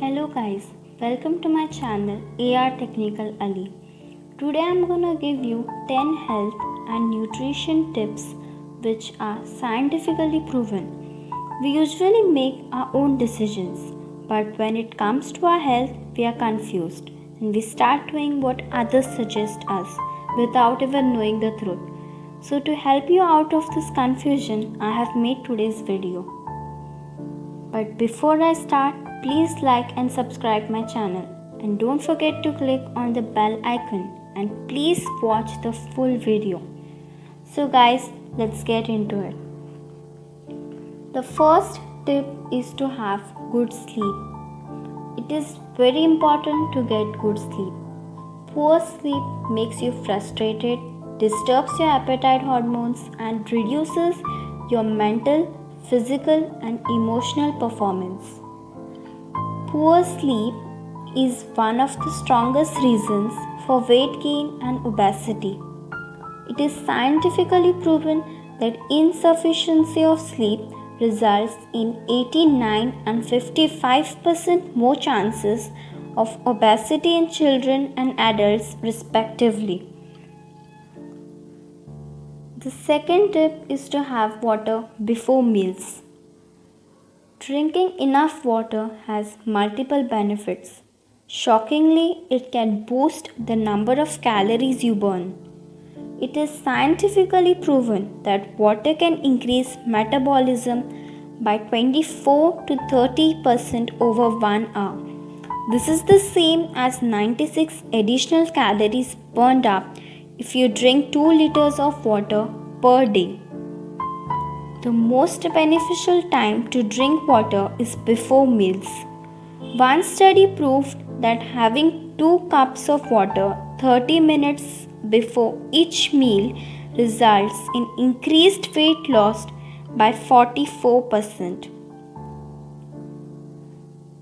Hello guys, welcome to my channel AR Technical Ali. Today I'm gonna give you 10 health and nutrition tips which are scientifically proven. We usually make our own decisions, but when it comes to our health, we are confused and we start doing what others suggest us without even knowing the truth. So to help you out of this confusion, I have made today's video. But before I start, please like and subscribe my channel and don't forget to click on the bell icon and please watch the full video. So guys, let's get into it. The first tip is to have good sleep. It is very important to get good sleep. Poor sleep makes you frustrated, disturbs your appetite hormones and reduces your mental, physical and emotional performance. Poor sleep is one of the strongest reasons for weight gain and obesity. It is scientifically proven that insufficiency of sleep results in 89 and 55% more chances of obesity in children and adults respectively. The second tip is to have water before meals. Drinking enough water has multiple benefits. Shockingly, it can boost the number of calories you burn. It is scientifically proven that water can increase metabolism by 24 to 30% over 1 hour. This is the same as 96 additional calories burned up if you drink 2 liters of water per day. The most beneficial time to drink water is before meals. One study proved that having 2 cups of water 30 minutes before each meal results in increased weight loss by 44%.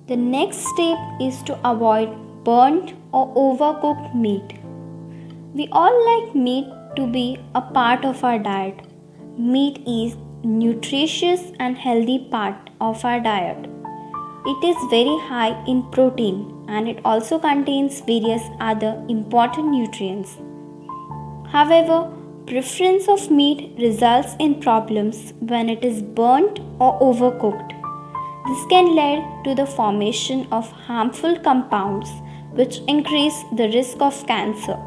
The next step is to avoid burnt or overcooked meat. We all like meat to be a part of our diet. Meat is nutritious and healthy part of our diet. It is very high in protein and it also contains various other important nutrients. However, preference of meat results in problems when it is burnt or overcooked. This can lead to the formation of harmful compounds which increase the risk of cancer.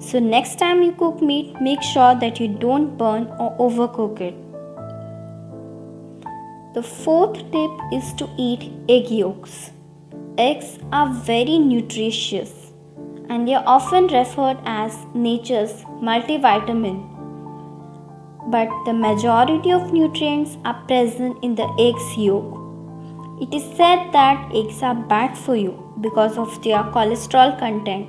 So next time you cook meat, make sure that you don't burn or overcook it. The fourth tip is to eat egg yolks. Eggs are very nutritious and they are often referred as nature's multivitamin. But the majority of nutrients are present in the egg's yolk. It is said that eggs are bad for you because of their cholesterol content.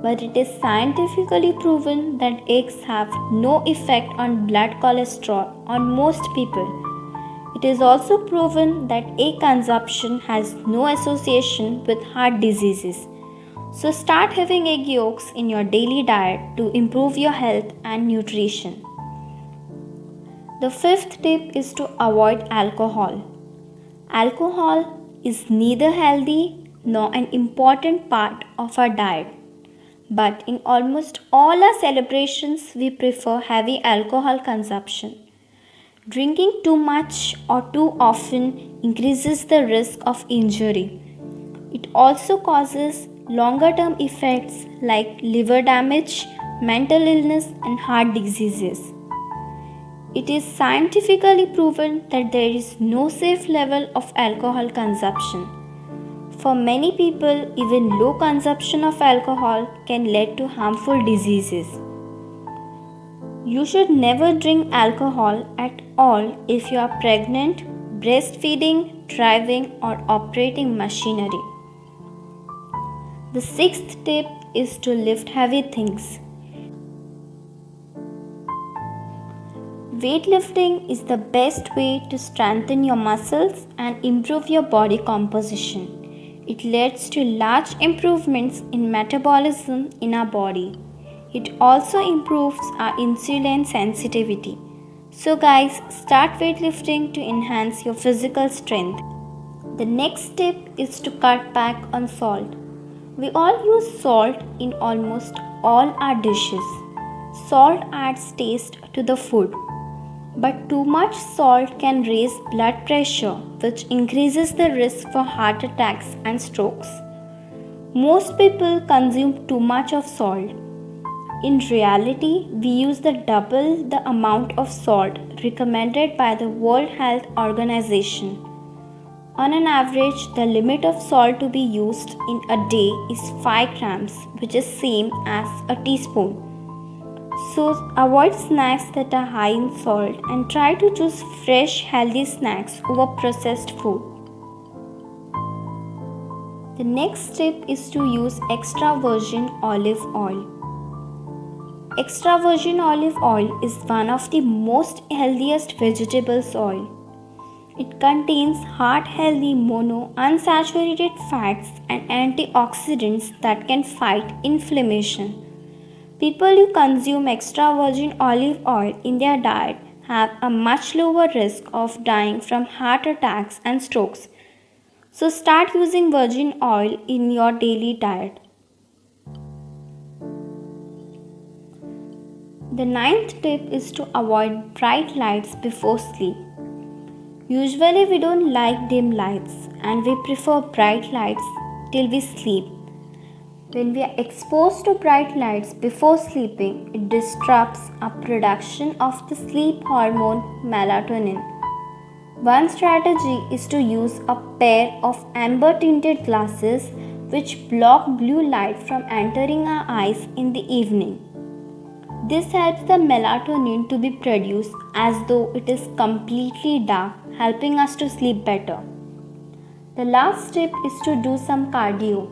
But it is scientifically proven that eggs have no effect on blood cholesterol on most people. It is also proven that egg consumption has no association with heart diseases. So start having egg yolks in your daily diet to improve your health and nutrition. The fifth tip is to avoid alcohol. Alcohol is neither healthy nor an important part of our diet. But in almost all our celebrations, we prefer heavy alcohol consumption. Drinking too much or too often increases the risk of injury. It also causes longer-term effects like liver damage, mental illness, and heart diseases. It is scientifically proven that there is no safe level of alcohol consumption. For many people, even low consumption of alcohol can lead to harmful diseases. You should never drink alcohol at all if you are pregnant, breastfeeding, driving or operating machinery. The sixth tip is to lift heavy things. Weightlifting is the best way to strengthen your muscles and improve your body composition. It leads to large improvements in metabolism in our body. It also improves our insulin sensitivity. So guys, start weightlifting to enhance your physical strength. The next tip is to cut back on salt. We all use salt in almost all our dishes. Salt adds taste to the food. But too much salt can raise blood pressure, which increases the risk for heart attacks and strokes. Most people consume too much of salt. In reality, we use the double the amount of salt recommended by the World Health Organization. On an average, the limit of salt to be used in a day is 5 grams, which is same as a teaspoon. So avoid snacks that are high in salt and try to choose fresh, healthy snacks over processed food. The next tip is to use extra virgin olive oil. Extra virgin olive oil is one of the most healthiest vegetables oil. It contains heart-healthy monounsaturated fats and antioxidants that can fight inflammation. People who consume extra virgin olive oil in their diet have a much lower risk of dying from heart attacks and strokes. So start using virgin oil in your daily diet. The ninth tip is to avoid bright lights before sleep. Usually we don't like dim lights and we prefer bright lights till we sleep. When we are exposed to bright lights before sleeping, it disrupts our production of the sleep hormone melatonin. One strategy is to use a pair of amber tinted glasses which block blue light from entering our eyes in the evening. This helps the melatonin to be produced as though it is completely dark, helping us to sleep better. The last tip is to do some cardio.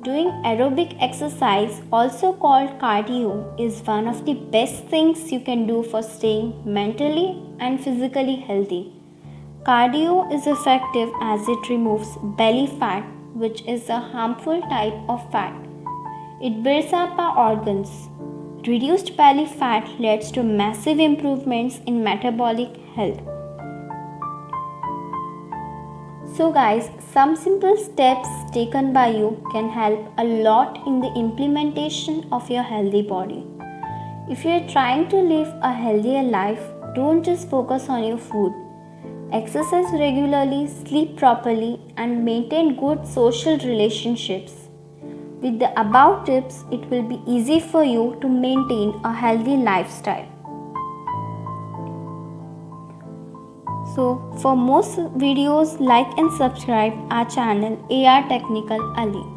Doing aerobic exercise, also called cardio, is one of the best things you can do for staying mentally and physically healthy. Cardio is effective as it removes belly fat, which is a harmful type of fat. It builds up our organs. Reduced belly fat leads to massive improvements in metabolic health. So guys, some simple steps taken by you can help a lot in the implementation of your healthy body. If you are trying to live a healthier life, don't just focus on your food. Exercise regularly, sleep properly, and maintain good social relationships. With the above tips, it will be easy for you to maintain a healthy lifestyle. So, for more videos, like and subscribe our channel AR Technical Ali.